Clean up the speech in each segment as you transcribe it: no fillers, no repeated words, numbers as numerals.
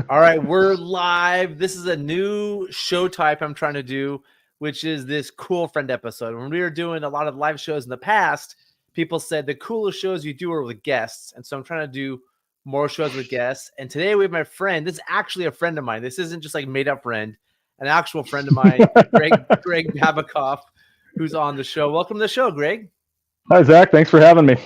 All right, we're live. This is a new show type I'm trying to do, which is this cool friend episode. When we were doing a lot of live shows in the past, people said the coolest shows you do are with guests. And so I'm trying to do more shows with guests. And today we have my friend. This is actually a friend of mine. This isn't just like made up friend, an actual friend of mine, Greg Babikoff, who's on the show. Welcome to the show, Greg. Hi, Zach. Thanks for having me.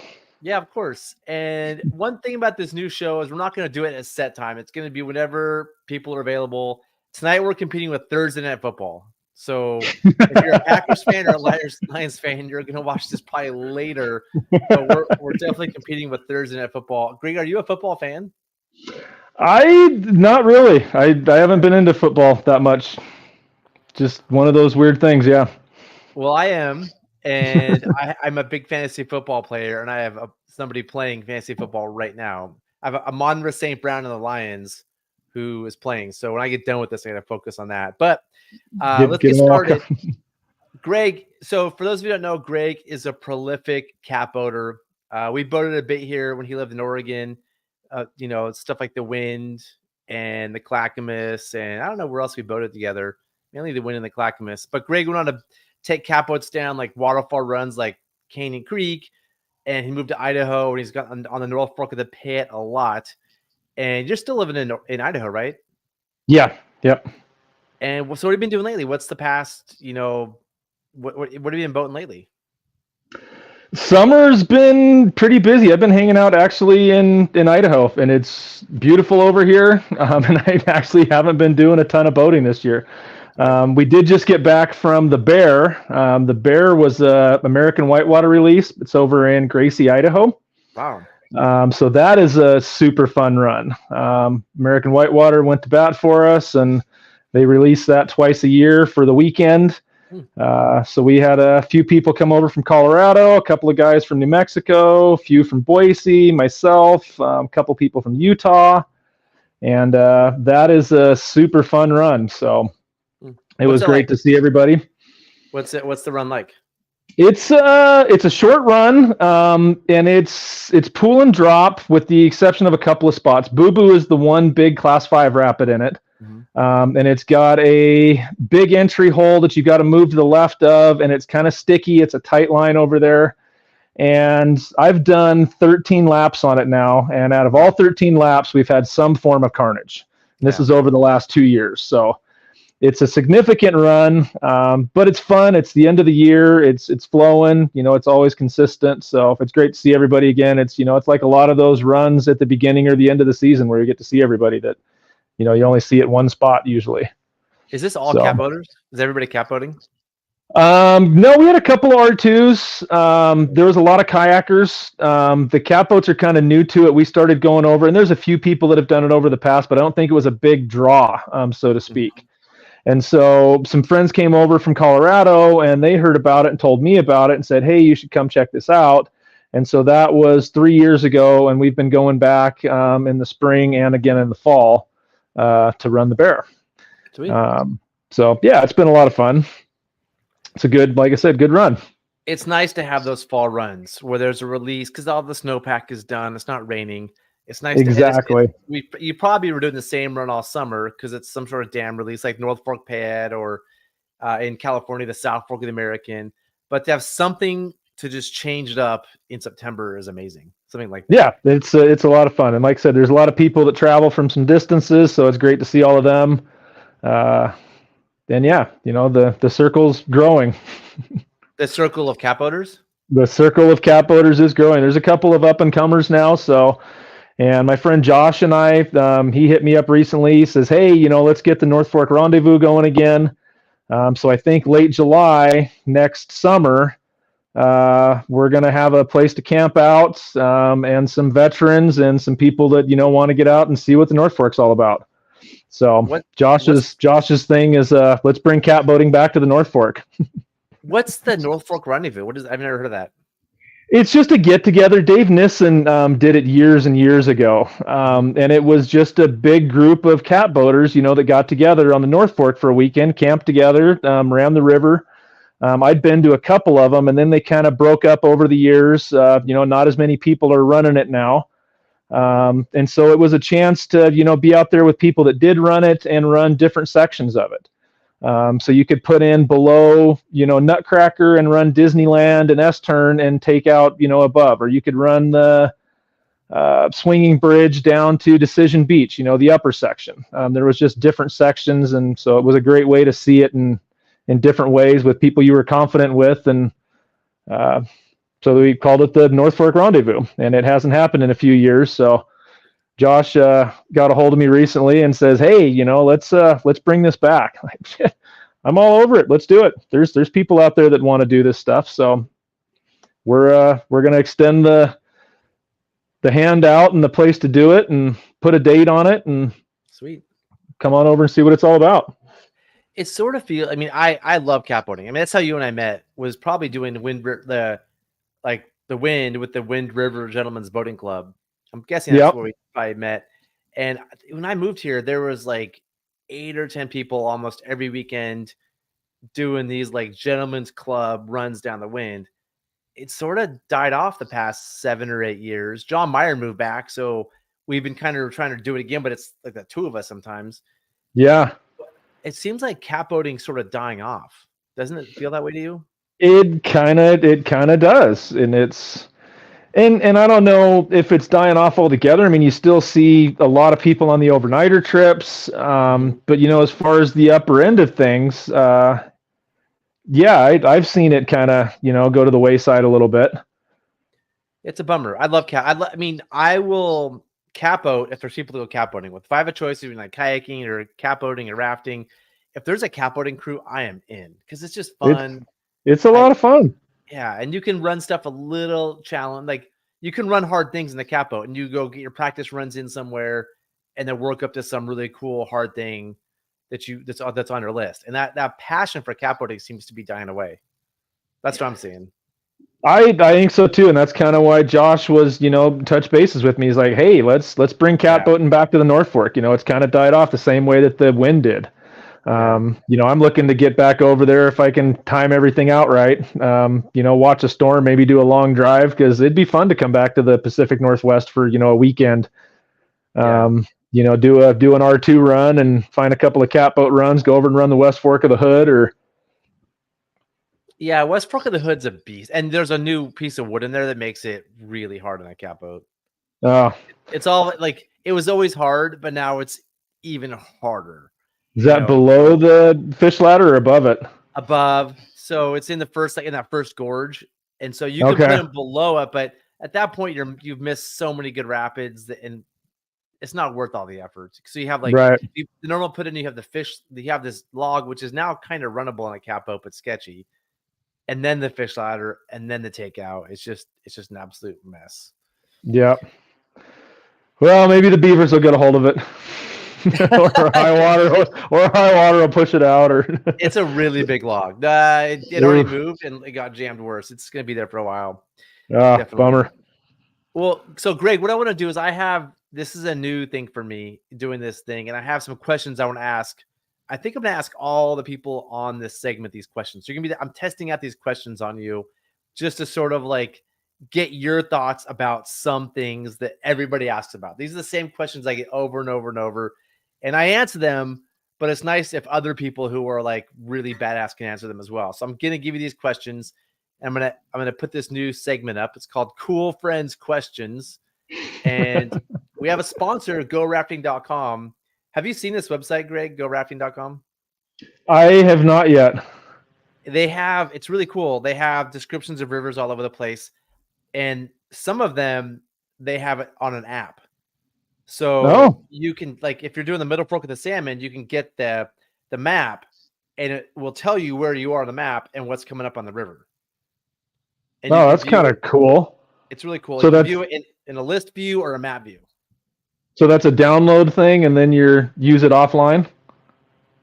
Yeah, of course. And one thing about this new show is we're not going to do it at a set time. It's going to be whenever people are available. Tonight we're competing with Thursday Night Football. So if you're a Packers fan or a Lions fan, you're going to watch this probably later. But we're definitely competing with Thursday Night Football. Greg, are you a football fan? Not really. I haven't been into football that much. Just one of those weird things, yeah. Well, I am. And I'm a big fantasy football player, and I have somebody playing fantasy football right now. I have a Monra St. Brown in the Lions who is playing. So when I get done with this, I got to focus on that. But let's get started. Greg, so for those of you who don't know, Greg is a prolific cat boater. We boated a bit here when he lived in Oregon. Stuff like the Wind and the Clackamas, and I don't know where else we boated together. Mainly the Wind and the Clackamas. But Greg went on to take cat boats down like waterfall runs like Canyon Creek, and he moved to Idaho, and he's got on the North Fork of the Pit a lot. And you're still living in Idaho, right? Yeah. Yep. And so what have you been doing lately? What's the past, what have you been boating lately? Summer's been pretty busy. I've been hanging out actually in Idaho, and it's beautiful over here. And I actually haven't been doing a ton of boating this year. We did just get back from the Bear. The Bear was a American whitewater release. It's over in Gracie, Idaho. Wow. So that is a super fun run. American whitewater went to bat for us, and they release that twice a year for the weekend. So we had a few people come over from Colorado, a couple of guys from New Mexico, a few from Boise, myself, a couple people from Utah, and that is a super fun run. So it was great to see everybody. What's the run like? It's a short run, and it's pool and drop with the exception of a couple of spots. Boo Boo is the one big Class 5 rapid in it. Mm-hmm. And it's got a big entry hole that you got to move to the left of, and it's kind of sticky. It's a tight line over there. And I've done 13 laps on it now, and out of all 13 laps, we've had some form of carnage. And this is over the last 2 years. So it's a significant run, but it's fun. It's the end of the year. It's flowing. It's always consistent. So it's great to see everybody again. It's like a lot of those runs at the beginning or the end of the season where you get to see everybody that, you only see at one spot usually. Is this all cat boaters? Is everybody cat boating? No, we had a couple of R2s. There was a lot of kayakers. The cat boats are kind of new to it. We started going over, and there's a few people that have done it over the past, but I don't think it was a big draw, so to speak. Mm-hmm. And so some friends came over from Colorado, and they heard about it and told me about it and said, hey, you should come check this out. And so that was 3 years ago, and we've been going back in the spring and again in the fall to run the Bear. Sweet. So, yeah, it's been a lot of fun. It's a good, like I said, good run. It's nice to have those fall runs where there's a release because all the snowpack is done. It's not raining. It's nice. Exactly. You probably were doing the same run all summer because it's some sort of dam release like North Fork Pad or in California, the South Fork of the American. But to have something to just change it up in September is amazing. Something like that. Yeah, it's a lot of fun. And like I said, there's a lot of people that travel from some distances, so it's great to see all of them. And yeah, the circle's growing. The circle of cat boaters? The circle of cat boaters is growing. There's a couple of up and comers now. So, and my friend Josh and I, he hit me up recently. He says, hey, let's get the North Fork Rendezvous going again. So I think late July next summer, we're going to have a place to camp out, and some veterans and some people that, want to get out and see what the North Fork's all about. So Josh's thing is, let's bring cat boating back to the North Fork. What's the North Fork Rendezvous? I've never heard of that. It's just a get together. Dave Nissen did it years and years ago. And it was just a big group of cat boaters, that got together on the North Fork for a weekend, camped together, ran the river. I'd been to a couple of them, and then they kind of broke up over the years. Not as many people are running it now. And so it was a chance to, be out there with people that did run it and run different sections of it. So you could put in below, Nutcracker and run Disneyland and S-turn and take out, above, or you could run the swinging bridge down to Decision Beach, the upper section. There was just different sections. And so it was a great way to see it in different ways with people you were confident with. And so we called it the North Fork Rendezvous, and it hasn't happened in a few years. So Josh got a hold of me recently and says, "Hey, let's bring this back." I'm all over it. Let's do it. There's people out there that want to do this stuff. So we're going to extend the hand out and the place to do it and put a date on it and sweet. Come on over and see what it's all about. It sort of feels, I love capboating. that's how you and I met, was probably doing the wind with the Wind River Gentlemen's Boating Club. I'm guessing that's where we probably met. And when I moved here, there was like 8 or 10 people almost every weekend doing these like gentlemen's club runs down the Wind. It sort of died off the past 7 or 8 years. John Meyer moved back, so we've been kind of trying to do it again, but it's like the two of us sometimes. Yeah. It seems like capboating sort of dying off. Doesn't it feel that way to you? It kind of does. And and I don't know if it's dying off altogether. You still see a lot of people on the overnighter trips. But as far as the upper end of things, I've seen it kind of, go to the wayside a little bit. It's a bummer. I love I will capboat if there's people to go capboating with. If I have a choice between like kayaking or capboating or rafting, if there's a capboating crew, I am in, because it's just fun. It's a lot of fun. Yeah, and you can run stuff a little challenge. Like you can run hard things in the capboat, and you go get your practice runs in somewhere, and then work up to some really cool hard thing that's on your list. And that passion for capboating seems to be dying away. That's what I'm seeing. I think so too, and that's kind of why Josh was, touch bases with me. He's like, "Hey, let's bring catboating back to the North Fork." It's kind of died off the same way that the Wind did. I'm looking to get back over there if I can time everything out right. Watch a storm, maybe do a long drive, because it'd be fun to come back to the Pacific Northwest for a weekend. Do an R2 run and find a couple of catboat runs, go over and run the West Fork of the Hood, or. Yeah, West Fork of the Hood's a beast, and there's a new piece of wood in there that makes it really hard on that catboat. Oh, it's all like it was always hard, but now it's even harder. Is that below the fish ladder or above it? Above, so it's in the first, in that first gorge, and so you can put them below it, but at that point you've missed so many good rapids, and it's not worth all the effort. So you have like the normal put in, you have the fish, you have this log, which is now kind of runnable on a catboat, but sketchy. And then the fish ladder, and then the takeout. It's just an absolute mess. Yeah. Well, maybe the beavers will get a hold of it, or high water will push it out. Or it's a really big log. It already moved and it got jammed worse. It's going to be there for a while. Bummer. Well, so Greg, what I want to do is this is a new thing for me doing this thing, and I have some questions I want to ask. I think I'm going to ask all the people on this segment these questions. So I'm testing out these questions on you just to sort of like get your thoughts about some things that everybody asks about. These are the same questions I get over and over and over, and I answer them, but it's nice if other people who are like really badass can answer them as well. So I'm going to give you these questions, and I'm going to put this new segment up. It's called Cool Friends Questions, and we have a sponsor, GoRafting.com. Have you seen this website, Greg, GoRafting.com? I have not yet. It's really cool. They have descriptions of rivers all over the place. And some of them, they have it on an app. So you can, like, if you're doing the Middle Fork of the Salmon, you can get the map, and it will tell you where you are on the map and what's coming up on the river. And that's kind of cool. It's really cool. So you can view it in a list view or a map view. So that's a download thing, and then use it offline?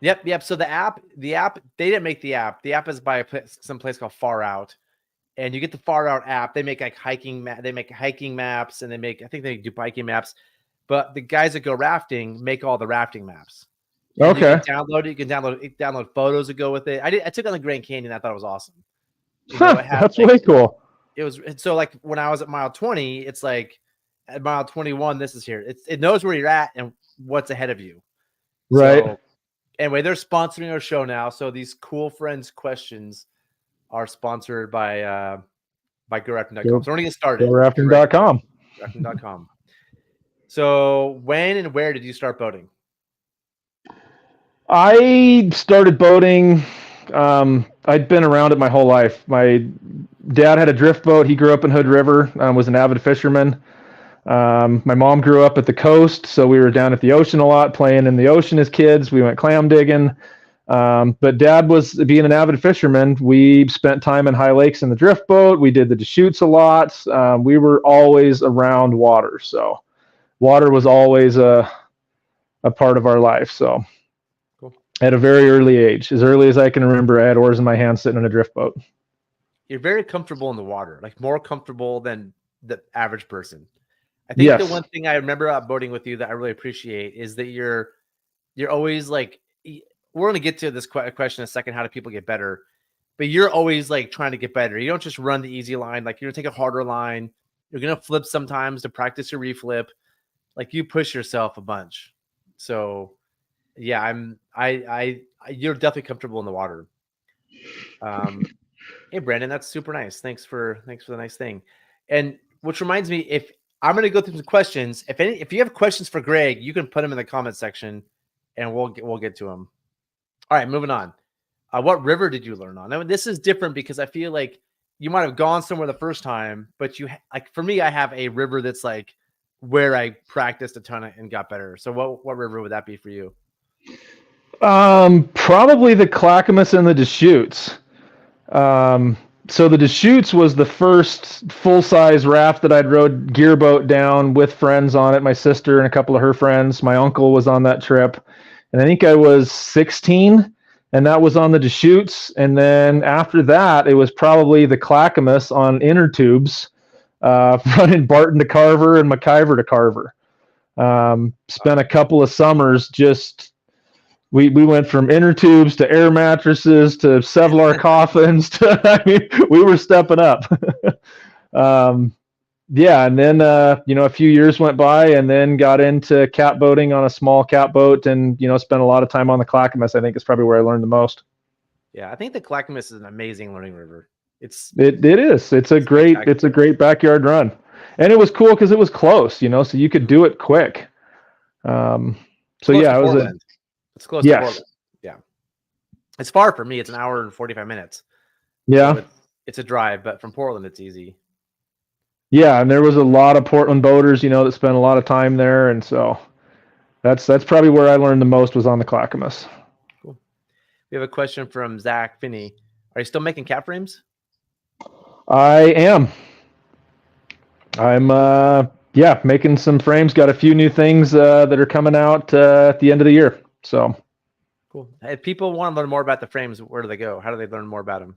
Yep. So the app, they didn't make the app. The app is by some place called Far Out, and you get the Far Out app. They make like they make hiking maps, and I think they do biking maps. But the guys that go rafting make all the rafting maps. And okay. You can download it. You can download photos that go with it. I took on the Grand Canyon. I thought it was awesome. That's way cool. It was so like when I was at mile 20, it's like at mile 21, this is here. It knows where you're at and what's ahead of you. Right. So, anyway, they're sponsoring our show now. So these cool friends questions are sponsored by GoRafting.com. So we're going to get started. GoRafting.com. GoRafting.com. So when and where did you start boating? I started boating. I'd been around it my whole life. My dad had a drift boat. He grew up in Hood River, was an avid fisherman. My mom grew up at the coast, so we were down at the ocean a lot, playing in the ocean as kids. We went clam digging. But Dad was being an avid fisherman. We spent time in high lakes in the drift boat. We did the Deschutes a lot. We were always around water, so water was always a part of our life. So cool. At a very early age, as early as I can remember, I had oars in my hand sitting in a drift boat. You're very comfortable in the water, like more comfortable than the average person. I think the one thing I remember about boating with you that I really appreciate is that you're always like, we're going to get to this question in a second, how do people get better? But you're always like trying to get better. You don't just run the easy line. Like you're going to take a harder line. You're going to flip sometimes to practice your reflip. Like you push yourself a bunch. So yeah, you're definitely comfortable in the water. Hey Brandon, that's super nice. Thanks for the nice thing. And which reminds me, if I'm going to go through some questions, if you have questions for Greg, you can put them in the comment section and we'll get to them. All right, moving on. What river did you learn on? I mean, this is different because I feel like you might have gone somewhere the first time, but like for me, I have a river that's like where I practiced a ton and got better. So what river would that be for you? Probably the Clackamas and the Deschutes. So the Deschutes was the first full-size raft that I'd rode gearboat down with friends on it. My sister and a couple of her friends. My uncle was on that trip. And I think I was 16, and that was on the Deschutes. And then after that, it was probably the Clackamas on inner tubes, running Barton to Carver and McIver to Carver. Spent a couple of summers just... We went from inner tubes to air mattresses to Kevlar coffins to, we were stepping up. Yeah, and then a few years went by, and then got into cat boating on a small cat boat, and spent a lot of time on the Clackamas. I think is probably where I learned the most. Yeah, I think the Clackamas is an amazing learning river. It is. It's a great backyard run, and it was cool because it was close. So you could do it quick. So yeah, it's close to Portland. Yeah. It's far for me. It's an hour and 45 minutes. Yeah. So it's a drive, but from Portland, it's easy. Yeah, and there was a lot of Portland boaters, that spent a lot of time there. And so that's probably where I learned the most was on the Clackamas. Cool. We have a question from Zach Finney. Are you still making cat frames? I am. I'm making some frames. Got a few new things that are coming out at the end of the year. So cool. If people want to learn more about the frames, where do they go? How do they learn more about them?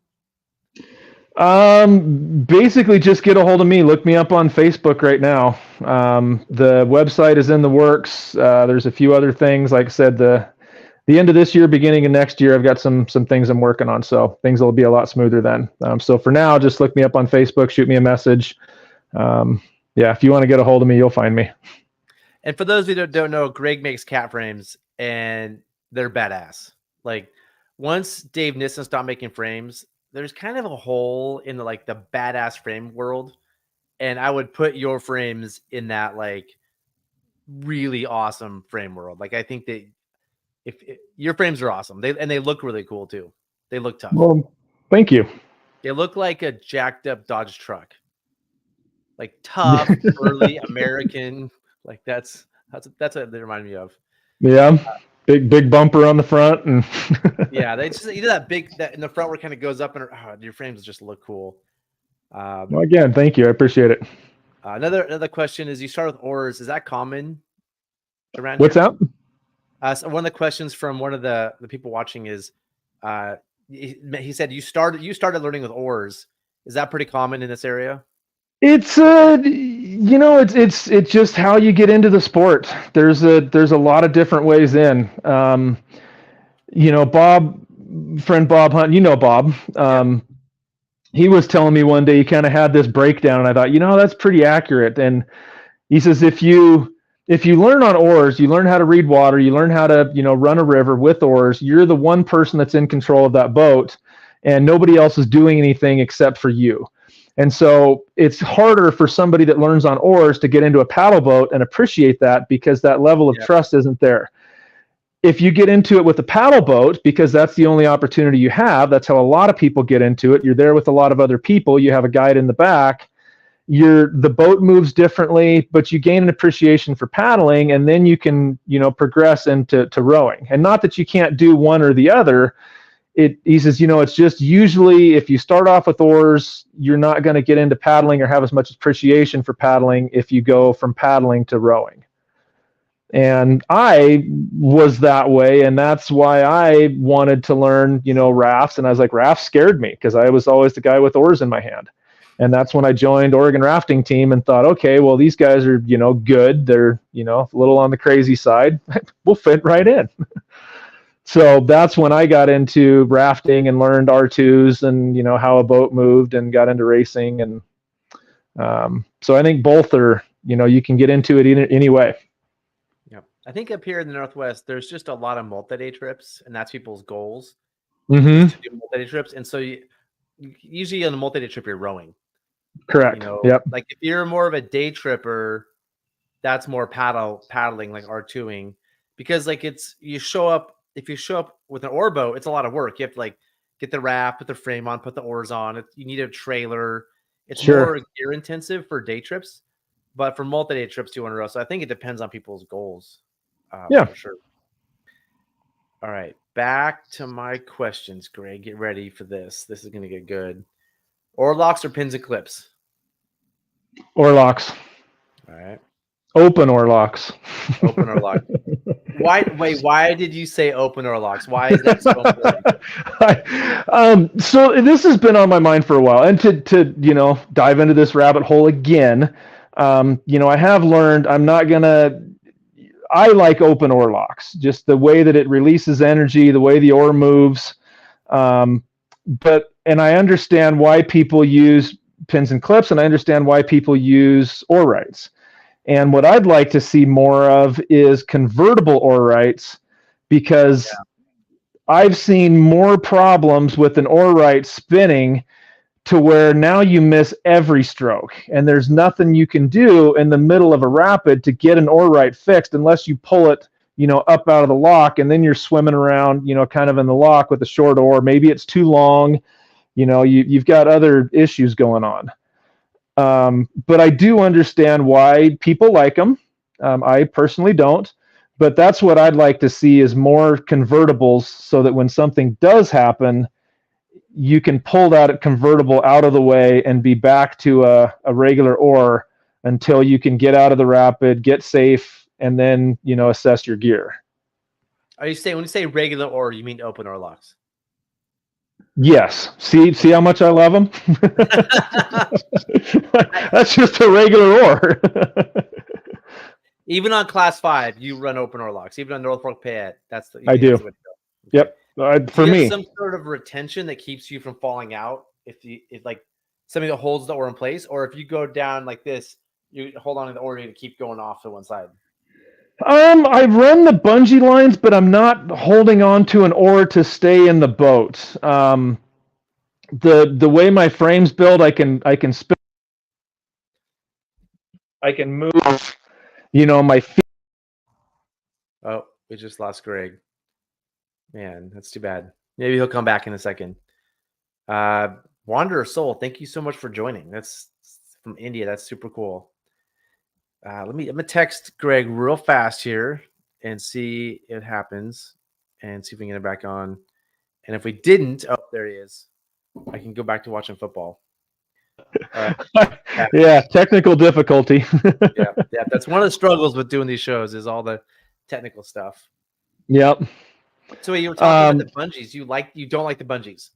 Basically just get a hold of me. Look me up on Facebook right now. The website is in the works. There's a few other things. Like I said, the end of this year, beginning of next year, I've got some things I'm working on. So things will be a lot smoother then. So for now, just look me up on Facebook, shoot me a message. If you want to get a hold of me, you'll find me. And for those of you that don't know, Greg makes cat frames and they're badass. Like once Dave Nissen stopped making frames, there's kind of a hole in the badass frame world. And I would put your frames in that like really awesome frame world. Like I think that if your frames are awesome, they look really cool too. They look tough. Well, thank you. They look like a jacked up Dodge truck. Like tough, early American. Like that's what they remind me of. Yeah, big bumper on the front, and yeah, they just that in the front where it kind of goes up, and your frames just look cool. Well, again, thank you, I appreciate it. Another question is: you start with oars. Is that common around? What's here? that? So one of the questions from one of the people watching is, he said you started learning with oars. Is that pretty common in this area? It's it's just how you get into the sport. There's a lot of different ways in. Bob, friend Bob Hunt, Bob. He was telling me one day he kind of had this breakdown, and I thought, that's pretty accurate. And He says, if you learn on oars, you learn how to read water, you learn how to, run a river with oars, you're the one person that's in control of that boat, and nobody else is doing anything except for you. And so it's harder for somebody that learns on oars to get into a paddle boat and appreciate that, because that level of trust isn't there. If you get into it with a paddle boat, because that's the only opportunity you have, that's how a lot of people get into it. You're there with a lot of other people. You have a guide in the back. The boat moves differently, but you gain an appreciation for paddling, and then you can, progress into rowing. And not that you can't do one or the other. He says, it's just usually if you start off with oars, you're not going to get into paddling or have as much appreciation for paddling if you go from paddling to rowing. And I was that way, and that's why I wanted to learn, rafts. And I was like, rafts scared me because I was always the guy with oars in my hand. And that's when I joined Oregon rafting team and thought, okay, well, these guys are, good. They're, a little on the crazy side. We'll fit right in. So that's when I got into rafting and learned R2s and, how a boat moved, and got into racing. And so I think both are, you can get into it any way. Yeah. I think up here in the Northwest, there's just a lot of multi-day trips, and that's people's goals to do multi-day trips. And so usually on a multi-day trip, you're rowing. Correct. Yep. Like if you're more of a day tripper, that's more paddling, like R2ing, because like if you show up with an oar boat, it's a lot of work. You have to like get the raft, put the frame on, put the oars on. You need a trailer. It's more gear intensive for day trips, but for multi-day trips, 2 in a row. So I think it depends on people's goals. For sure. All right, back to my questions, Greg. Get ready for this. This is going to get good. Orlocks or pins and clips? Orlocks. All right. Open orlocks. Open orlocks. Why did you say open orlocks? Why is that so important? So this has been on my mind for a while, and to dive into this rabbit hole again, I have learned I like open orlocks, just the way that it releases energy, the way the oar moves. And I understand why people use pins and clips, and I understand why people use oar rights. And what I'd like to see more of is convertible oar rights, because I've seen more problems with an oar right spinning to where now you miss every stroke, and there's nothing you can do in the middle of a rapid to get an oar right fixed unless you pull it, up out of the lock, and then you're swimming around, kind of in the lock with a short oar. Maybe it's too long. You've got other issues going on. But I do understand why people like them. I personally don't, but that's what I'd like to see, is more convertibles, so that when something does happen, you can pull that convertible out of the way and be back to a regular oar until you can get out of the rapid, get safe, and then, assess your gear. Are you saying, when you say regular oar, you mean open orlocks? Yes. See how much I love them? That's just a regular oar. Even on class 5, you run open orlocks. Even on North Fork Payette, I do. Yep. For me, some sort of retention that keeps you from falling out. If like something that holds the oar in place, or if you go down like this, you hold on to the oar and keep going off to one side. I run the bungee lines, but I'm not holding on to an oar to stay in the boat. The way my frame's built, I can spin. I can move, my feet. Oh, we just lost Greg. Man, that's too bad. Maybe he'll come back in a second. Wanderer Soul, thank you so much for joining. That's from India. That's super cool. I'm gonna text Greg real fast here and see if it happens, and see if we can get it back on. And if we didn't, oh, there he is. I can go back to watching football. Yeah, technical difficulty. yeah, that's one of the struggles with doing these shows, is all the technical stuff. Yep. So you were talking about the bungees. You don't like the bungees?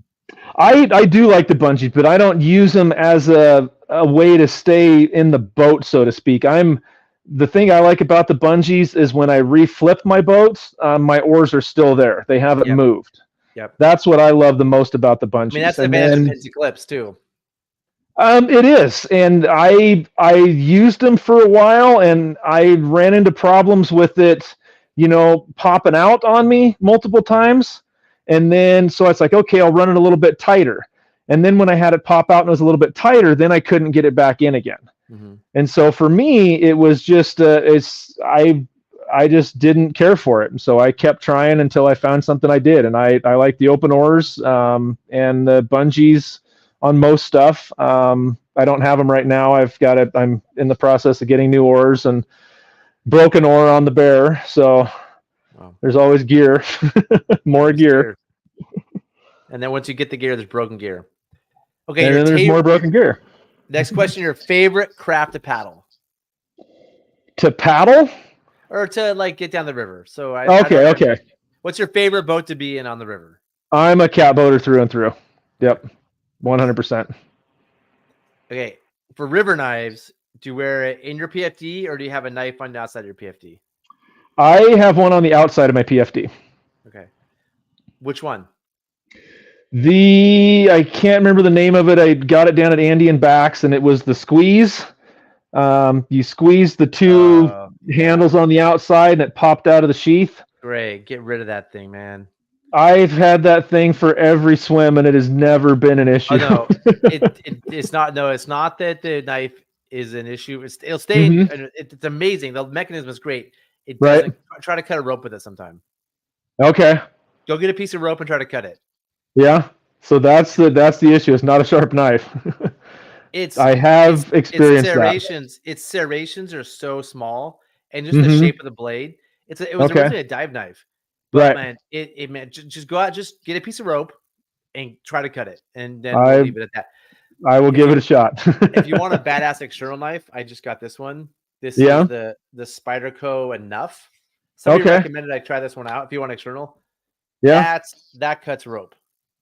I do like the bungees, but I don't use them as a way to stay in the boat, so to speak. The thing I like about the bungees is when I reflip my boats, my oars are still there. They haven't moved. Yep. That's what I love the most about the bungees. I mean, that's the advantage of pins and clips too. It is, and I used them for a while, and I ran into problems with it, popping out on me multiple times, and then so it's like, okay, I'll run it a little bit tighter, and then when I had it pop out and it was a little bit tighter, then I couldn't get it back in again, and so for me, it was just I just didn't care for it, and so I kept trying until I found something I did, and I like the open oars and the bungees on most stuff. I don't have them right now. I'm in the process of getting new oars and broken oar on the Bear. So there's always gear, more gear. And then once you get the gear, there's broken gear. Okay. And then there's more broken gear. Next question, your favorite craft to paddle? To paddle? Or to like get down the river. So okay. What's your favorite boat to be in on the river? I'm a cat boater through and through. Yep. 100%. Okay. For river knives, do you wear it in your PFD or do you have a knife on the outside of your PFD? I have one on the outside of my PFD. Okay. Which one? I can't remember the name of it. I got it down at Andy and Bax, and it was the squeeze. You squeeze the two handles on the outside, and it popped out of the sheath. Great. Get rid of that thing, man. I've had that thing for every swim, and it has never been an issue. Oh, no, it's not. No, it's not that the knife is an issue. It'll stay. It's amazing. The mechanism is great. It doesn't. Try to cut a rope with it sometime. Okay. Go get a piece of rope and try to cut it. Yeah. So that's the issue. It's not a sharp knife. I have experienced that. Its serrations are so small, and just the shape of the blade. It was originally a dive knife. But man, just go out, just get a piece of rope and try to cut it, and then we'll leave it at that. I will give it a shot. If you want a badass external knife, I just got this one. This is the Spyderco Enough. Somebody recommended I try this one out. If you want external, that cuts rope.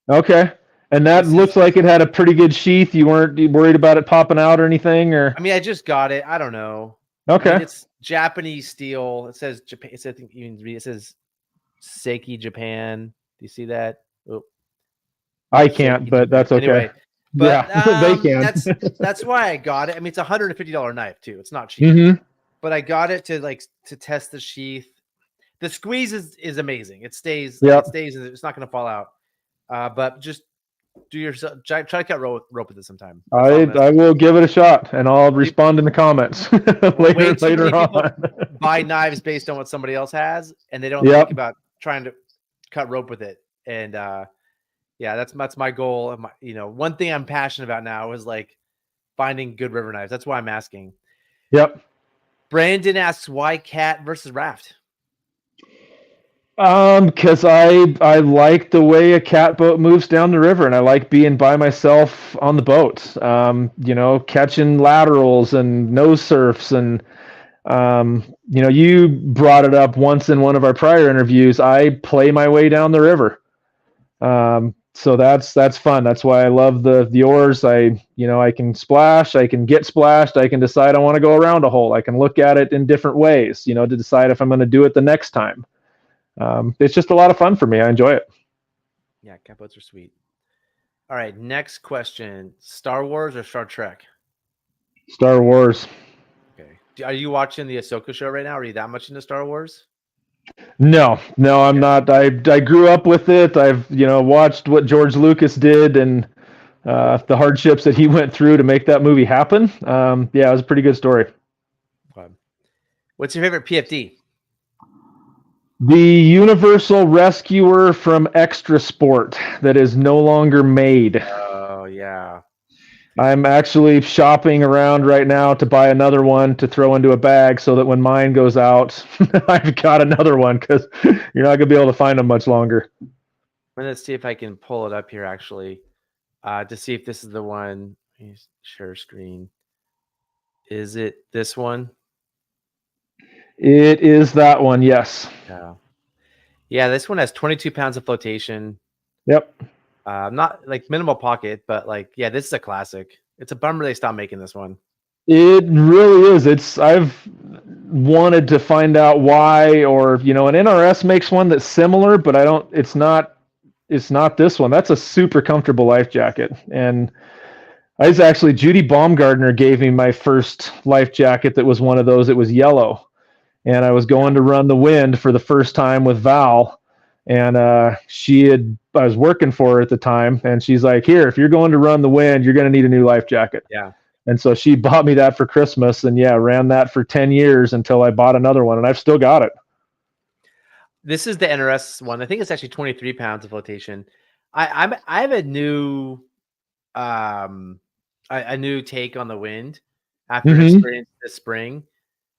Okay, and that looks like it had a pretty good sheath. You weren't worried about it popping out or anything, or? I mean, I just got it. I don't know. Okay, I mean, it's Japanese steel. It says Japan. It says Seiki Japan. Do you see that? Oh. I can't, but that's okay. Anyway, but they can. That's why I got it. I mean, it's $150 knife too. It's not cheap. But I got it to test the sheath. The squeeze is amazing. It stays. It stays. It's not going to fall out. But just do yourself. Try to cut rope with it sometime. I will give it a shot, and I'll respond in the comments later on. Buy knives based on what somebody else has, and they don't think about trying to cut rope with it. And that's my goal. One thing I'm passionate about now is like finding good river knives. That's why I'm asking. Yep. Brandon asks, why cat versus raft? Because I like the way a cat boat moves down the river, and I like being by myself on the boat. Catching laterals and nose surfs, and you brought it up once in one of our prior interviews. I play my way down the river. So that's fun. That's why I love the oars. I can splash, I can get splashed, I can decide I want to go around a hole. I can look at it in different ways, to decide if I'm going to do it the next time. It's just a lot of fun for me. I enjoy it. Yeah, cat boats are sweet. All right, next question. Star Wars or Star Trek? Star Wars. Okay. Are you watching the Ahsoka show right now? Are you that much into Star Wars? No, I'm not. I grew up with it. I've watched what George Lucas did and the hardships that he went through to make that movie happen. It was a pretty good story. What's your favorite PFD? The Universal Rescuer from Extra Sport that is no longer made. Oh yeah. I'm actually shopping around right now to buy another one to throw into a bag so that when mine goes out, I've got another one, because you're not going to be able to find them much longer. I'm going to see if I can pull it up here, actually, to see if this is the one. Share screen. Is it this one? It is that one, yes. Yeah, this one has 22 pounds of flotation. Yep. Not like minimal pocket, but this is a classic. It's a bummer they stopped making this one. It really is. I've wanted to find out why, or an NRS makes one that's similar, but it's not this one. That's a super comfortable life jacket, and Judy Baumgardner gave me my first life jacket that was one of those. It was yellow. And I was going to run the wind for the first time with Val. And I was working for her at the time. And she's like, here, if you're going to run the wind, you're going to need a new life jacket. Yeah. And so she bought me that for Christmas. And ran that for 10 years until I bought another one. And I've still got it. This is the NRS one. I think it's actually 23 pounds of flotation. I have a new take on the wind after experience this spring.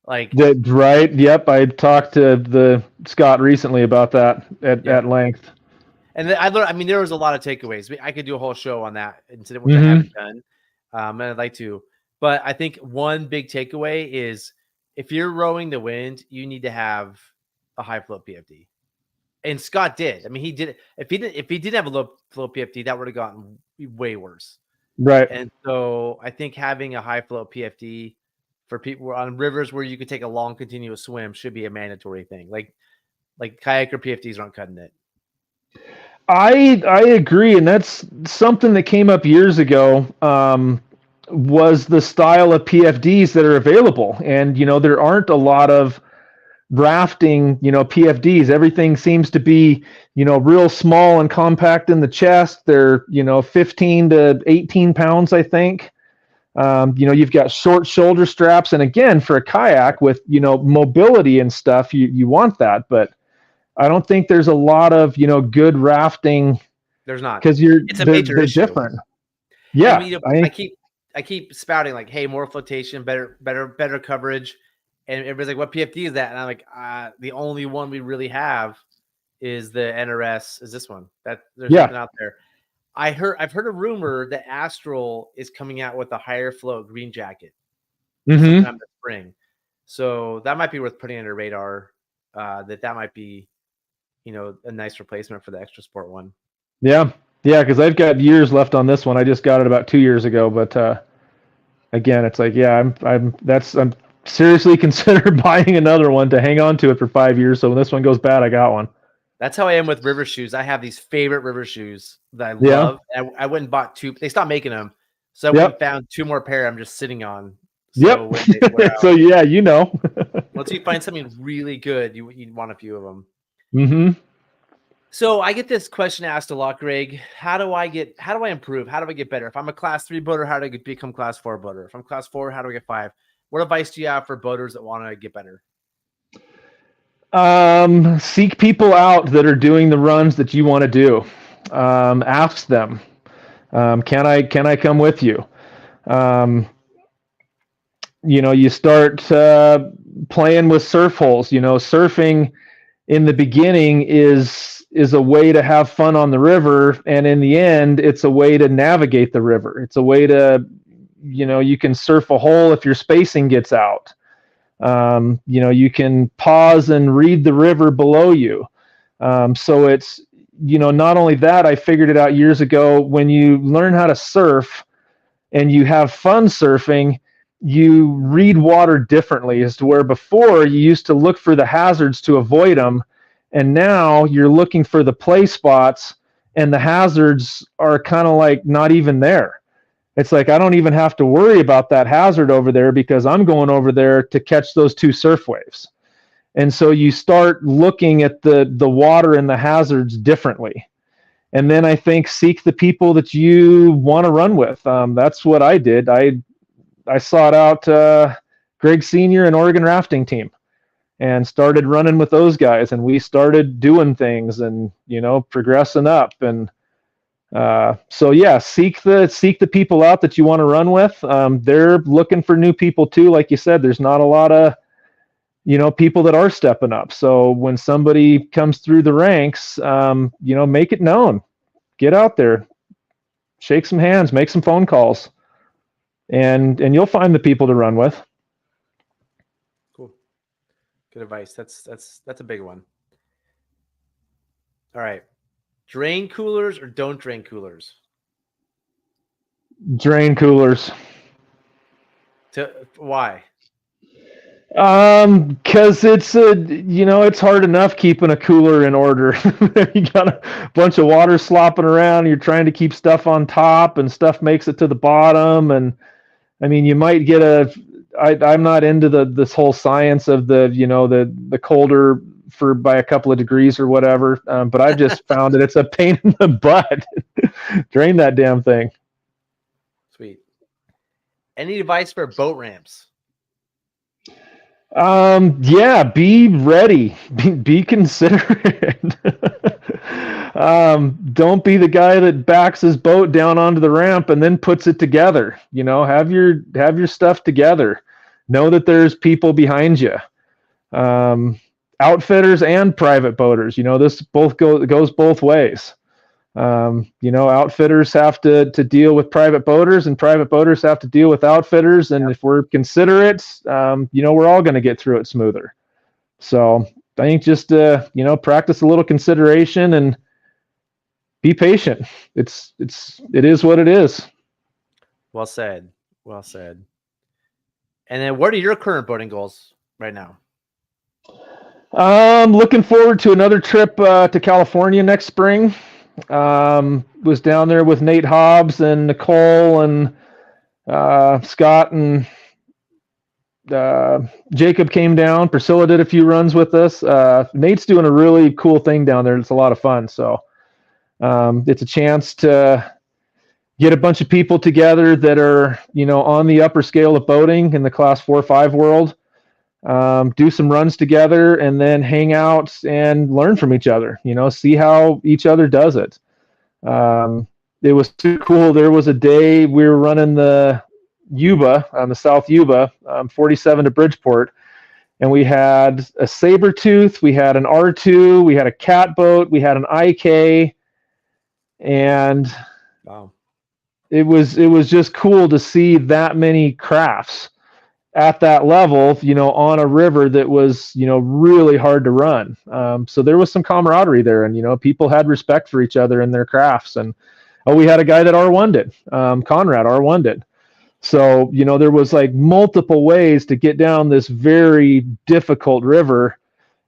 Right. Yep. I talked to Scott recently about that at length. And then I learned, I mean, there was a lot of takeaways. I could do a whole show on that incident, which I haven't done. And I'd like to, but I think one big takeaway is if you're rowing the wind, you need to have a high float PFD. And Scott did. I mean, he did. If he didn't have a low float PFD, that would have gotten way worse. Right. And so I think having a high float PFD for people on rivers where you could take a long continuous swim should be a mandatory thing. Like kayak or PFDs aren't cutting it. I agree, and that's something that came up years ago. Was the style of PFDs that are available, and there aren't a lot of rafting, PFDs. Everything seems to be, real small and compact in the chest. They're 15 to 18 pounds, I think. You've got short shoulder straps, and again, for a kayak with mobility and stuff, you want that, but I don't think there's a lot of good rafting. There's not, because it's a major issue. Different. Yeah, I keep spouting like, hey, more flotation, better coverage, and everybody's like, what PFD is that? And I'm like, the only one we really have is the NRS. Is this one that there's something out there? I've heard a rumor that Astral is coming out with a higher float green jacket sometime this spring, so that might be worth putting on your radar. That might be, a nice replacement for the Extra Sport one. Yeah, because I've got years left on this one. I just got it about 2 years ago, but again, it's like, I'm seriously consider buying another one to hang on to it for 5 years. So when this one goes bad, I got one. That's how I am with river shoes. I have these favorite river shoes that I love. I went and bought two. They stopped making them, so I went and found two more pair. I'm just sitting on. So so once you find something really good, you want a few of them. Mm-hmm. So I get this question asked a lot, Greg. How do I improve? How do I get better? If I'm a class 3 boater, how do I become class 4 boater? If I'm class 4, how do I get 5? What advice do you have for boaters that want to get better? Seek people out that are doing the runs that you want to do. Ask them, can I come with you? You start playing with surf holes. Surfing in the beginning is a way to have fun on the river, and in the end, it's a way to navigate the river. It's a way to, you can surf a hole if your spacing gets out. You can pause and read the river below you. So it's, not only that, I figured it out years ago, when you learn how to surf and you have fun surfing, you read water differently, as to where before you used to look for the hazards to avoid them. And now you're looking for the play spots, and the hazards are kind of like not even there. It's like, I don't even have to worry about that hazard over there, because I'm going over there to catch those 2 surf waves. And so you start looking at the water and the hazards differently. And then I think seek the people that you want to run with. That's what I did. I sought out Greg Sr. and Oregon Rafting Team and started running with those guys. And we started doing things and, progressing up. And seek the people out that you want to run with. They're looking for new people too. Like you said, there's not a lot of, people that are stepping up. So when somebody comes through the ranks, make it known, get out there, shake some hands, make some phone calls, and you'll find the people to run with. Cool. Good advice. That's a big one. All right. Drain coolers or don't drain coolers? Drain coolers. Why? Because it's hard enough keeping a cooler in order. You got a bunch of water slopping around. You're trying to keep stuff on top, and stuff makes it to the bottom. And I mean, you might get I'm not into this whole science of the colder by a couple of degrees or whatever. But I've just found that it's a pain in the butt. Drain that damn thing. Sweet. Any advice for boat ramps? Yeah, be ready. Be considerate. Don't be the guy that backs his boat down onto the ramp and then puts it together. Have your stuff together. Know that there's people behind you. Outfitters and private boaters. This goes both ways. Outfitters have to deal with private boaters, and private boaters have to deal with outfitters. And if we're considerate, we're all going to get through it smoother. So I think just, practice a little consideration and be patient. It is what it is. Well said. Well said. And then what are your current boating goals right now? Looking forward to another trip to California next spring. Was down there with Nate Hobbs and Nicole and Scott and Jacob came down. Priscilla did a few runs with us. Nate's doing a really cool thing down there. It's a lot of fun. So it's a chance to get a bunch of people together that are, on the upper scale of boating in the class 4-5 world. Do some runs together and then hang out and learn from each other, see how each other does it. It was too cool. There was a day we were running the Yuba on the South Yuba, 47 to Bridgeport, and we had a Sabertooth, we had an R2, we had a cat boat, we had an IK, and wow. It was just cool to see that many crafts at that level, on a river that was, really hard to run. So there was some camaraderie there, and, people had respect for each other and their crafts. And, we had a guy that R1'd it, Conrad R1'd it. So, there was like multiple ways to get down this very difficult river.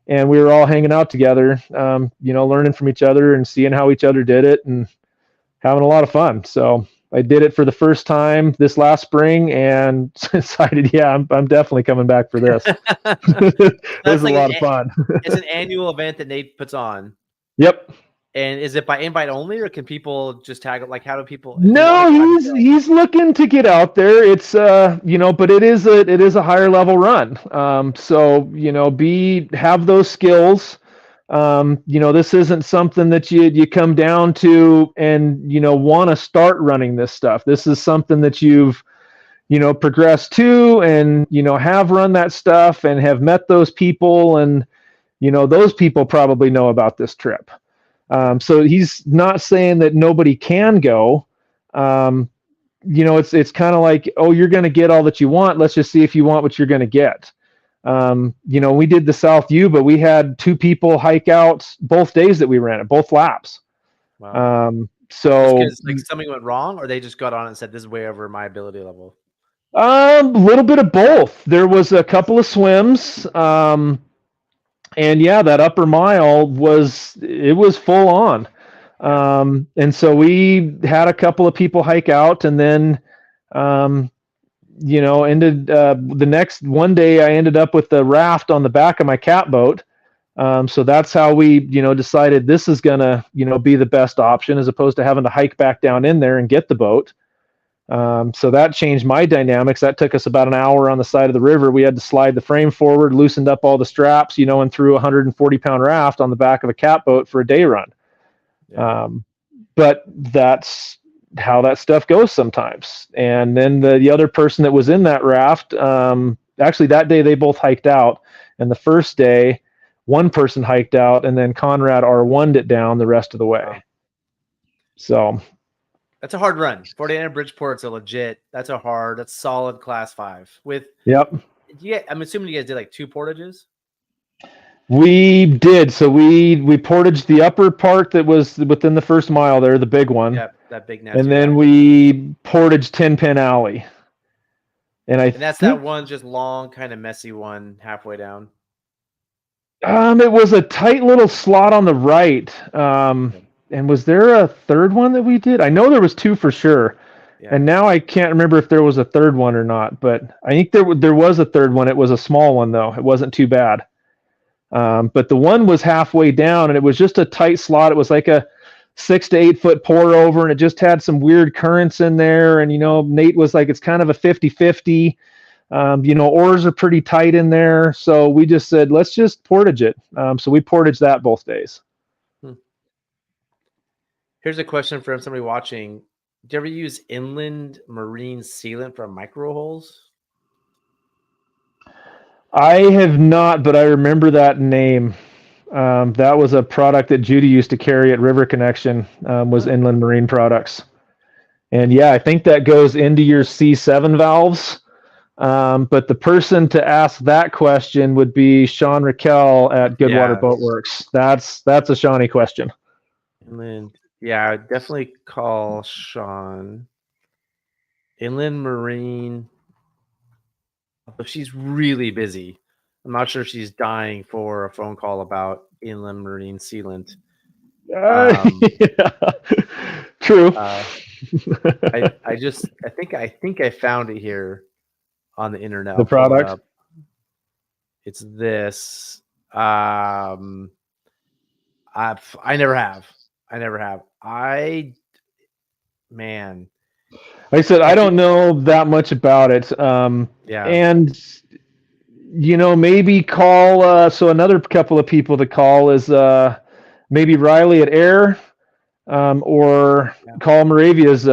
And we were all hanging out together, learning from each other and seeing how each other did it and having a lot of fun. So I did it for the first time this last spring and decided, I'm definitely coming back for this. This is like a lot of fun. It's an annual event that Nate puts on. Yep. And is it by invite only, or can people just tag it? Like, how do people? No, he's looking to get out there. It's but it is a higher level run. So have those skills. This isn't something that you come down to and want to start running this stuff. This is something that you've progressed to and have run that stuff and have met those people, and those people probably know about this trip. So he's not saying that nobody can go. It's kind of like, oh, you're going to get all that you want. Let's just see if you want what you're going to get. We did the South U, but we had 2 people hike out both days that we ran it, both laps. Wow. So like something went wrong, or they just got on and said, this is way over my ability level. A little bit of both. There was a couple of swims. And that upper mile was full on. And so we had a couple of people hike out, and then, ended the next one day I ended up with the raft on the back of my cat boat. So that's how we, decided this is going to, be the best option as opposed to having to hike back down in there and get the boat. So that changed my dynamics. That took us about an hour on the side of the river. We had to slide the frame forward, loosened up all the straps, and threw a 140-pound raft on the back of a cat boat for a day run. Yeah. But that's how that stuff goes sometimes. And then the other person that was in that raft, actually that day they both hiked out. And the first day, one person hiked out, and then Conrad R1'd it down the rest of the way. Wow. So that's a hard run. 49 Bridgeport's that's solid class 5 with. Yep. I'm assuming you guys did like 2 portages. We did. So we portaged the upper part that was within the first mile there, the big one. Yep, that big. And then we portaged 10 Pin Alley. And that's think, that one just long, kind of messy one halfway down. it was a tight little slot on the right. And was there a third one that we did? I know there was two for sure. Yeah. And now I can't remember if there was a third one or not, but I think there was a third one. It was a small one though. It wasn't too bad. But the one was halfway down, and it was just a tight slot. It was like a 6 to 8 foot pour over, and it just had some weird currents in there. And Nate was like, it's kind of a 50-50. Oars are pretty tight in there, so we just said let's just portage it. So we portaged that both days. Here's a question from somebody watching. Do you ever use inland marine sealant for micro holes? I have not, but I remember that name. That was a product that Judy used to carry at River Connection, was Inland Marine Products. And yeah, I think that goes into your C7 valves. But the person to ask that question would be Sean Raquel at Goodwater Boat Works. That's a Shawnee question. Inland, yeah, I would definitely call Sean. Inland Marine. If she's really busy, I'm not sure she's dying for a phone call about inland marine sealant. Yeah. True. I think I found it here on the internet. The product. It's this. I never have. Man. Like I said, I don't know that much about it. And maybe call. So another couple of people to call is maybe Riley at Air, or call Moravia's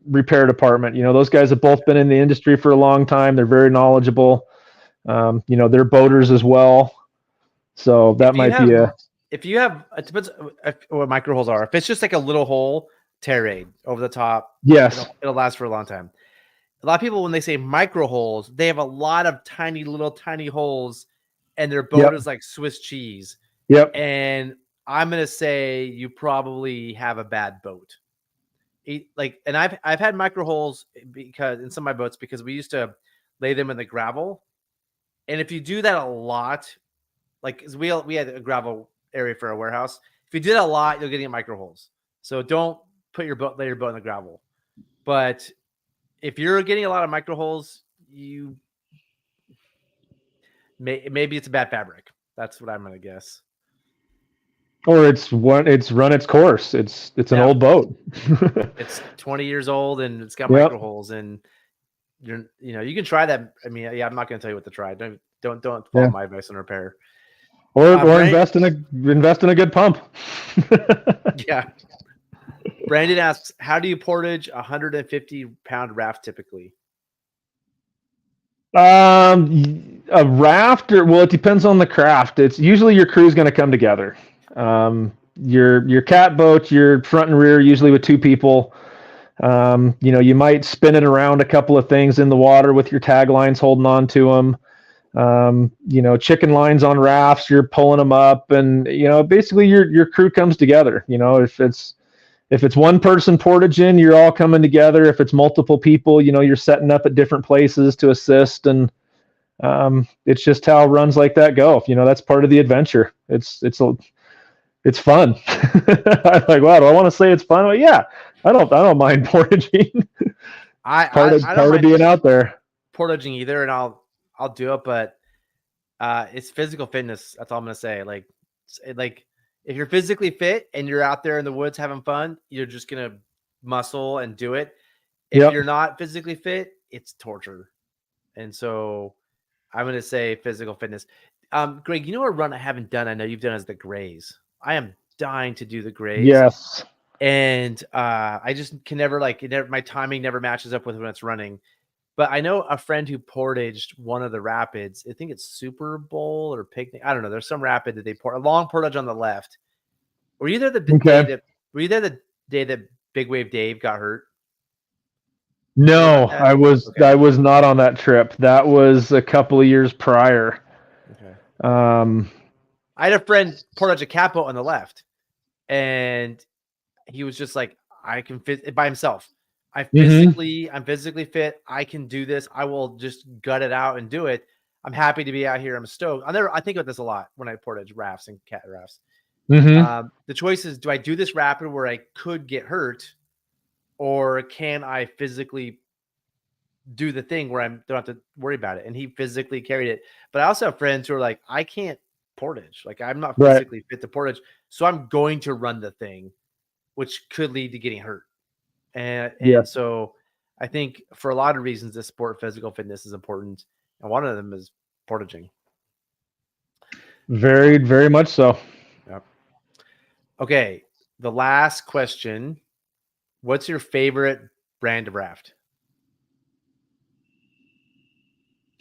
repair department. Those guys have both been in the industry for a long time. They're very knowledgeable. They're boaters as well. So that might be a. If you have, it depends what micro holes are. If it's just like a little hole, Terraid over the top, yes, it'll last for a long time. A lot of people, when they say micro holes, they have a lot of tiny holes, and their boat is like Swiss cheese. Yep. And I'm gonna say you probably have a bad boat. And I've had micro holes because in some of my boats, because we used to lay them in the gravel, and if you do that a lot, like we had a gravel area for a warehouse. If you did a lot, you'll get micro holes. So don't lay your boat in the gravel. But if you're getting a lot of micro holes, maybe it's a bad fabric. That's what I'm gonna guess. Or it's run its course. It's an old boat. It's 20 years old and it's got micro holes, and you can try that. I mean, I'm not gonna tell you what to try. Don't follow my advice on repair. Or invest in a good pump. Yeah. Brandon asks, how do you portage a 150-pound raft typically? A raft, it depends on the craft. It's usually your crew's going to come together. Your cat boat, your front and rear, usually with two people. You might spin it around a couple of things in the water with your tag lines holding on to them. Chicken lines on rafts, you're pulling them up, and basically your crew comes together. If it's one person portaging, you're all coming together. If it's multiple people, you're setting up at different places to assist, and it's just how runs like that go. That's part of the adventure. It's fun. I'm like, wow, do I want to say it's fun? Well, yeah, I don't mind portaging. Part of being out there. Portaging either, and I'll do it, but it's physical fitness. That's all I'm gonna say. Like if you're physically fit and you're out there in the woods having fun, you're just gonna muscle and do it. If you're not physically fit, it's torture. And so I'm gonna say physical fitness. Greg, a run I haven't done, I know you've done, is the Grays. I am dying to do the Grays. Yes. And I just can never my timing never matches up with when it's running. But I know a friend who portaged one of the rapids. I think it's Super Bowl or Picnic. I don't know. There's some rapid that they a long portage on the left. Were you there the day that Big Wave Dave got hurt? No, I was not on that trip. That was a couple of years prior. Okay. I had a friend portage a Cappo on the left, and he was just like, I can fit it by himself. I'm physically fit. I can do this. I will just gut it out and do it. I'm happy to be out here. I'm stoked. I think about this a lot when I portage rafts and cat rafts. The choice is, do I do this rapid where I could get hurt, or can I physically do the thing where I don't have to worry about it? And he physically carried it. But I also have friends who are like, I can't portage. Like, I'm not physically fit to portage, so I'm going to run the thing, which could lead to getting hurt. And so I think for a lot of reasons, this sport, physical fitness, is important. And one of them is portaging. Very, very much so. Yep. Okay. The last question. What's your favorite brand of raft?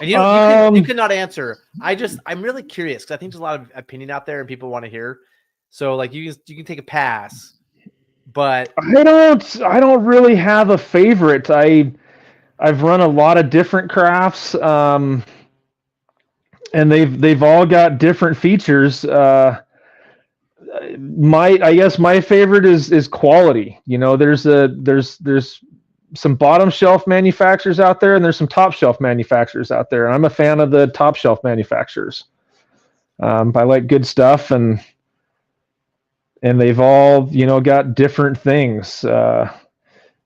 And you cannot answer. I'm really curious because I think there's a lot of opinion out there and people want to hear. So like you can take a pass, but I don't really have a favorite. I've run a lot of different crafts, and they've all got different features. I guess my favorite is quality. You know, there's some bottom shelf manufacturers out there, and there's some top shelf manufacturers out there. And I'm a fan of the top shelf manufacturers. I like good stuff, and they've all, you know, got different things.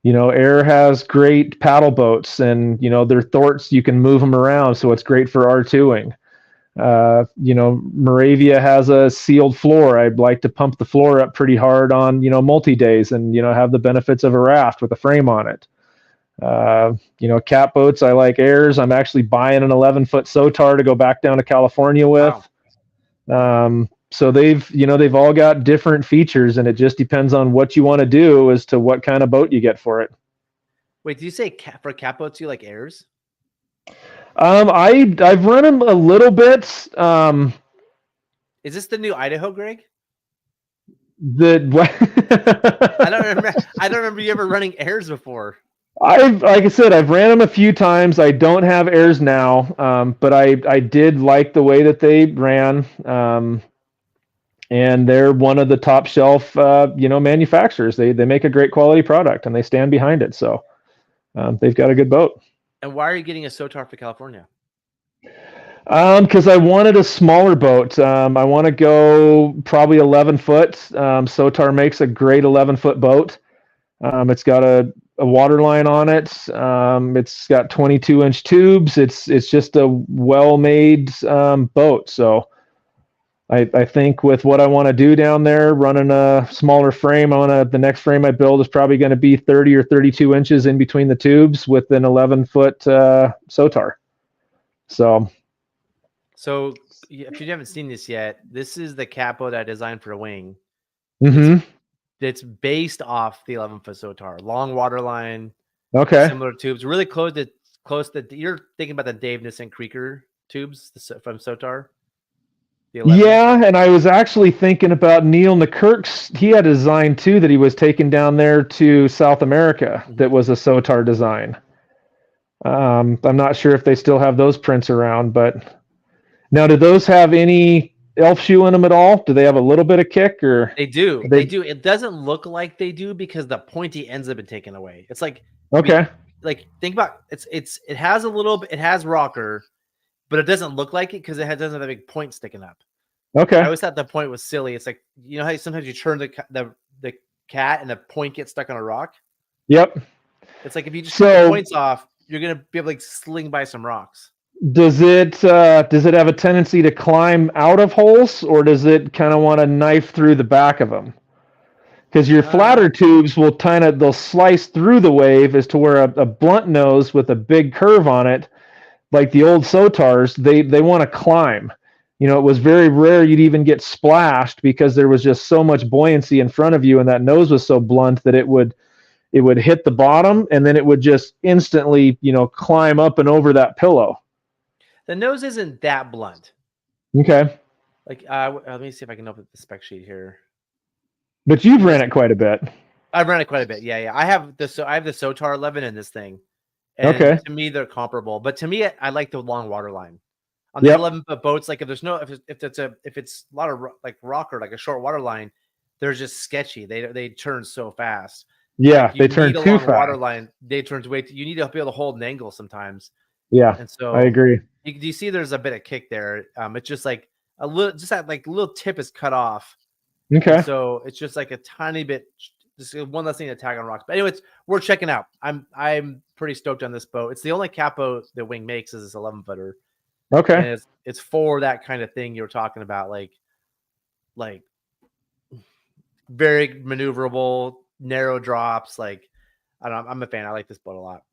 You know, Air has great paddle boats, and, you know, their thwarts, you can move them around. So it's great for R2ing. You know, Moravia has a sealed floor. I'd like to pump the floor up pretty hard on, you know, multi-days and, you know, have the benefits of a raft with a frame on it. You know, cat boats, I like Airs. I'm actually buying an 11-foot Sotar to go back down to California with. Wow. So they've all got different features, and it just depends on what you want to do as to what kind of boat you get for it. Wait, did you say for cat boats you like Airs? I've run them a little bit. Is this the new Idaho, Greg? I don't remember you ever running Airs before. Like I said, I've ran them a few times. I don't have Airs now, but I did like the way that they ran. And they're one of the top shelf, you know, manufacturers. They make a great quality product, and they stand behind it. So they've got a good boat. And why are you getting a Sotar for California? Because I wanted a smaller boat. I want to go probably 11 foot. Sotar makes a great 11-foot boat. It's got a water line on it. It's got 22-inch tubes. It's just a well-made boat. So I think with what I want to do down there, running a smaller frame, the next frame I build is probably going to be 30 or 32 inches in between the tubes with an 11-foot Sotar. So if you haven't seen this yet, this is the Cappo that I designed for Oing. It's based off the 11-foot Sotar, long water line. Okay. Similar tubes, really close to you're thinking about the Dave Nissen Creeker tubes from Sotar. Yeah, and I was actually thinking about Neil McKirk's. He had a design too that he was taking down there to South America. That was a Sotar design. I'm not sure if they still have those prints around, but now, do those have any elf shoe in them at all? Do they have a little bit of kick, or they do? They do. It doesn't look like they do because the pointy ends have been taken away. It's like, okay, like think about it has a little bit. It has rocker, but it doesn't look like it because it doesn't have a big point sticking up. Okay. I always thought the point was silly. It's like, you know how sometimes you turn the cat and the point gets stuck on a rock? Yep. It's like if you just turn the points off, you're gonna be able to sling by some rocks. Does it have a tendency to climb out of holes, or does it kind of want to knife through the back of them? Because your flatter tubes they'll slice through the wave as to where a blunt nose with a big curve on it, like the old Sotars, they want to climb. You know, it was very rare you'd even get splashed because there was just so much buoyancy in front of you, and that nose was so blunt that it would hit the bottom, and then it would just instantly, you know, climb up and over that pillow. The nose isn't that blunt. Okay. Like, let me see if I can open the spec sheet here. But you've ran it quite a bit. I've ran it quite a bit. Yeah. I have the Sotar 11 in this thing. And okay. To me, they're comparable. But to me, I like the long water line. On the 11-foot boats, like if it's a lot of like rocker, like a short water line, they're just sketchy. They turn so fast. Yeah, Like you they turn need a too long water fast. line. They turn way. You need to be able to hold an angle sometimes. Yeah, And I so agree. you see there's a bit of kick there. It's just like a little, just that like little tip is cut off. Okay. And so it's just like a tiny bit, just one less thing to tag on rocks. But anyways, we're checking out. I'm pretty stoked on this boat. It's the only Cappo that Wing makes is this 11-footer. Okay. And it's for that kind of thing you were talking about, like very maneuverable, narrow drops. Like, I don't know. I'm a fan. I like this boat a lot.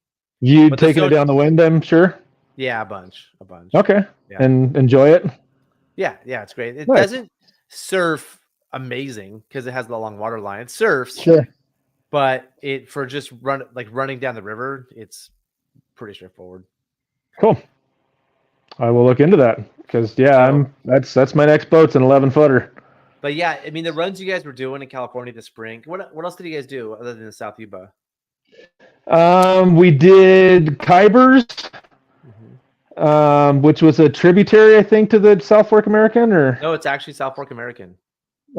You But taking it down the wind, I'm sure. Yeah, a bunch. Okay. Yeah. And enjoy it. Yeah, it's great. It Nice. doesn't surf amazing because it has the long water line. It surfs, Sure. but it for just running down the river, it's pretty straightforward. Cool. I will look into that because that's my next boat's an 11-footer. But yeah, I mean the runs you guys were doing in California this spring. What else did you guys do other than the South Yuba? We did Kybers, which was a tributary, I think, to the South Fork American, or no, it's actually South Fork American.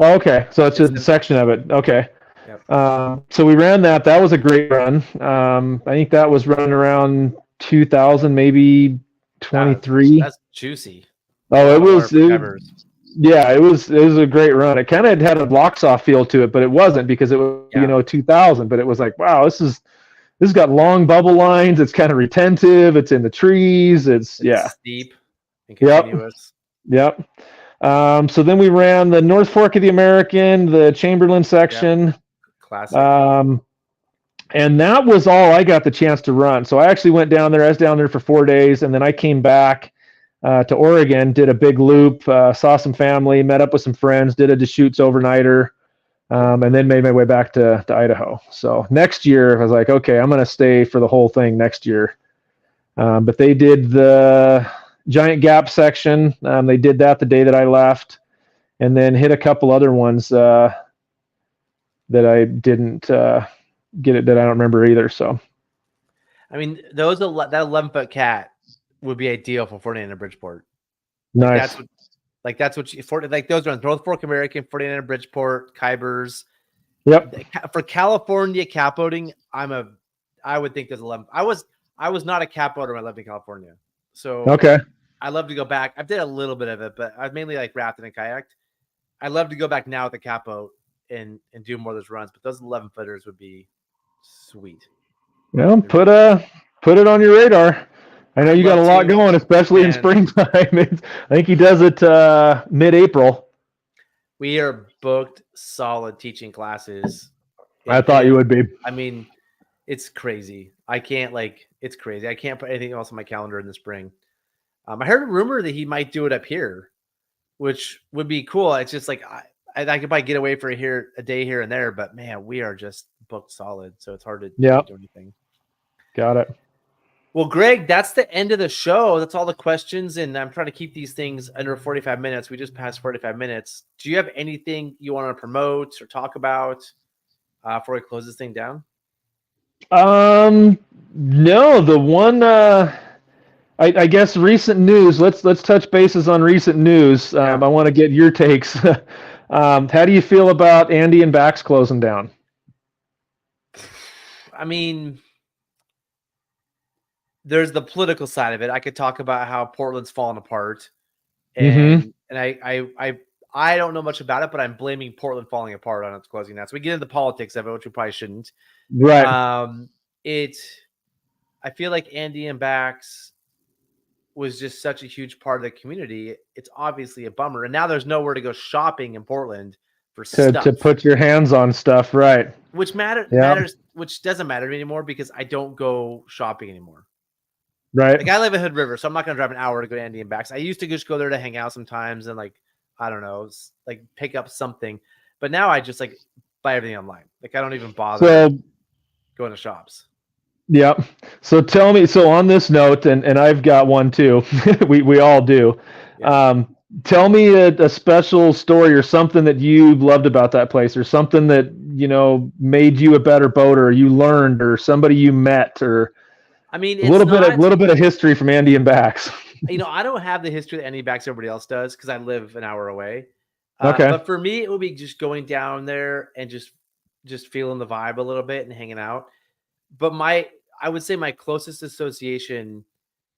Oh, okay, so it's just a section of it. Okay. Yep. So we ran that. That was a great run. I think that was running around 2000, maybe 23. That's juicy. Oh, it was. Yeah, it was a great run. It kind of had a blocks off feel to it, but it wasn't because it was 2000. But it was like, wow, this has got long bubble lines. It's kind of retentive. It's in the trees. It's steep and continuous. Yep. So then we ran the North Fork of the American, the Chamberlain section. Yep. Classic. And that was all I got the chance to run. So I actually went down there. I was down there for 4 days, and then I came back to Oregon, did a big loop, saw some family, met up with some friends, did a Deschutes overnighter, and then made my way back to Idaho. So next year, I was like, okay, I'm going to stay for the whole thing next year. But they did the Giant Gap section. They did that the day that I left, and then hit a couple other ones that I didn't get it, that I don't remember either. So, I mean, that 11-foot cat would be ideal for 49 in Bridgeport. Nice. That's what those runs, North Fork American, 49 in Bridgeport, Kybers. Yep. For California cap boating, I would think there's 11. I was not a cap boater when I lived in California. So okay. I love to go back. I did a little bit of it, but I mainly like rafted and kayaked. I love to go back now with the cap boat and do more of those runs, but those 11-footers would be sweet. Yeah, put it on your radar. I know you got a lot going, especially in springtime. I think he does it mid-April. We are booked solid teaching classes. I thought you would be. I mean, it's crazy. It's crazy. I can't put anything else on my calendar in the spring. I heard a rumor that he might do it up here, which would be cool. It's just like I could probably get away for a day here and there, but man, we are just booked solid, so it's hard to do anything. Got it. Well, Greg, that's the end of the show. That's all the questions, and I'm trying to keep these things under 45 minutes. We just passed 45 minutes. Do you have anything you want to promote or talk about before we close this thing down? No, the one I guess recent news. Let's touch bases on recent news. I want to get your takes. How do you feel about Andy and Bax closing down? I mean, there's the political side of it. I could talk about how Portland's fallen apart, and I don't know much about it, but I'm blaming Portland falling apart on its closing down. So we get into the politics of it, which we probably shouldn't. Right. I feel like Andy and Bax was just such a huge part of the community. It's obviously a bummer, and now there's nowhere to go shopping in Portland for stuff to put your hands on stuff, right? Which matters, which doesn't matter to me anymore because I don't go shopping anymore. Right. Like I live in Hood River, so I'm not going to drive an hour to go to Andy and Bax. I used to just go there to hang out sometimes and I don't know, pick up something. But now I just buy everything online. I don't even bother going to shops. Yep. So tell me, on this note, and I've got one too, we all do. Yeah. Tell me a special story or something that you loved about that place, or something that, made you a better boater, or you learned, or somebody you met, or I mean, a little bit of history from Andy and Bax. I don't have the history that Andy and Bax everybody else does because I live an hour away. Okay. But for me, it would be just going down there and just just feeling the vibe a little bit and hanging out. But I would say my closest association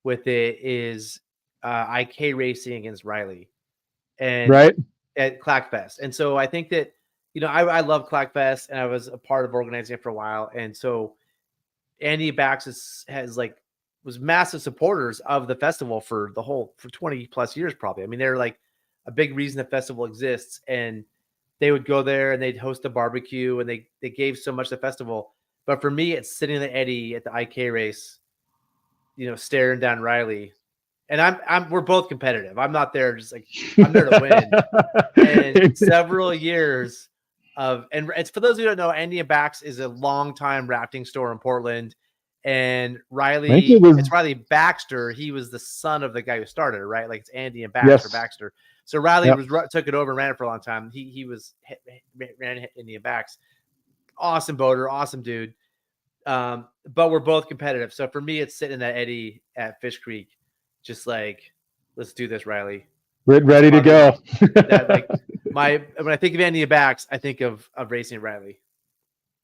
with it is IK racing against Riley and Right. at Clackfest. And so I think that, I love Clackfest, and I was a part of organizing it for a while. And so Andy Bax was massive supporters of the festival for 20 plus years, probably. I mean, they're like a big reason the festival exists, and they would go there and they'd host a barbecue, and they gave so much to the festival. But for me, it's sitting in the Eddy at the IK race, staring down Riley. And we're both competitive. I'm not there just like I'm there to win. And several years and it's for those who don't know, Andy and Bax is a longtime rafting store in Portland. And it's Riley Baxter. He was the son of the guy who started it, right? Like it's Andy and Baxter. Yes. Baxter. So Riley took it over and ran it for a long time. He ran Andy and Bax. Awesome boater, awesome dude. But we're both competitive. So for me, it's sitting in that Eddy at Fish Creek, just like, let's do this, Riley. Ready to go. When I think of Andy and Bax, I think of racing Riley.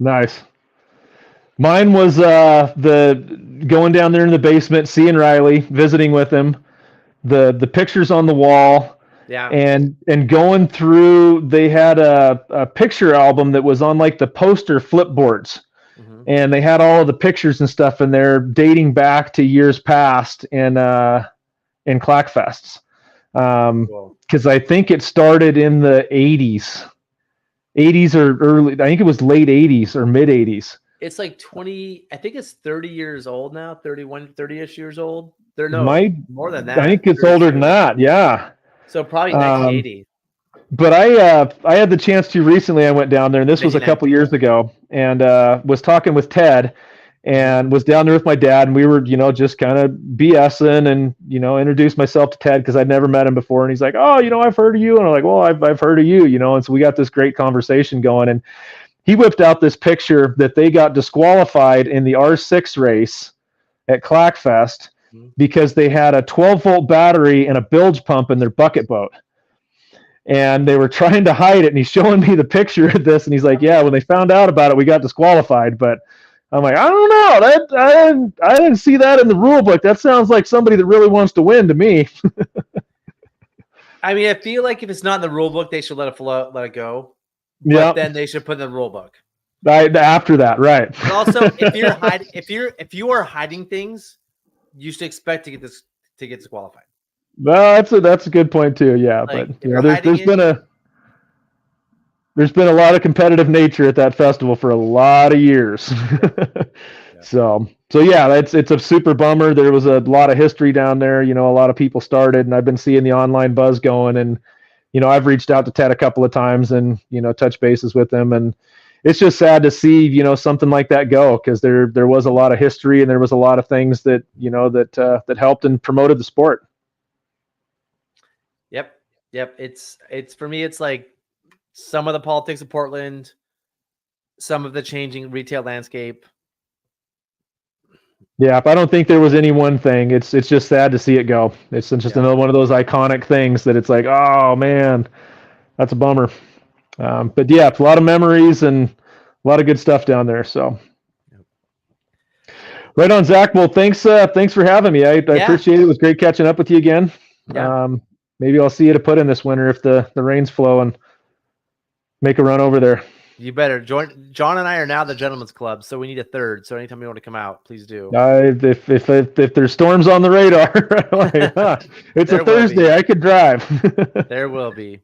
Nice. Mine was the going down there in the basement, seeing Riley, visiting with him, the pictures on the wall, and going through. They had a picture album that was on like the poster flipboards, and they had all of the pictures and stuff in there dating back to years past in Clackfests, because I think it started in the 80s or early. I think it was late 80s or mid 80s. It's like 20, I think it's 30 years old now, 30-ish years old. More than that. I think it's older than that, yeah. So probably 1980. But I had the chance to recently. I went down there, and this was a couple years ago, and was talking with Ted, and was down there with my dad, and we were, just kind of BSing and, introduced myself to Ted because I'd never met him before. And he's like, oh, I've heard of you. And I'm like, well, I've heard of you, and so we got this great conversation going. And he whipped out this picture that they got disqualified in the R6 race at Clackfest because they had a 12-volt battery and a bilge pump in their bucket boat. And they were trying to hide it. And he's showing me the picture of this. And he's like, yeah, when they found out about it, we got disqualified. But I'm like, I don't know. I didn't see that in the rule book. That sounds like somebody that really wants to win to me. I mean, I feel like if it's not in the rule book, they should let it go. But then they should put in the rule book. After that, right. But also, if you are hiding things, you should expect to get disqualified. Well, that's a good point too. Yeah, but there's been a lot of competitive nature at that festival for a lot of years. So yeah, it's a super bummer. There was a lot of history down there. A lot of people started, and I've been seeing the online buzz going, and I've reached out to Ted a couple of times and, touch bases with him. And it's just sad to see, something like that go, because there was a lot of history, and there was a lot of things that, that helped and promoted the sport. Yep. It's for me, it's like some of the politics of Portland, some of the changing retail landscape. Yeah, I don't think there was any one thing. It's just sad to see it go. It's just another one of those iconic things that it's like, oh man, that's a bummer. But yeah, it's a lot of memories and a lot of good stuff down there. So, right on, Zach. Well, thanks for having me. I appreciate it. It was great catching up with you again. Yeah. Maybe I'll see you to put in this winter if the rains flow and make a run over there. You better join. John and I are now the Gentleman's Club, so we need a third. So anytime you want to come out, please do. If there's storms on the radar, it's a Thursday. I could drive. There will be.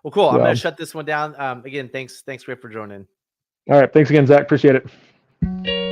Well, cool. I'm gonna shut this one down. Again, thanks, Rick, for joining. All right, thanks again, Zach. Appreciate it.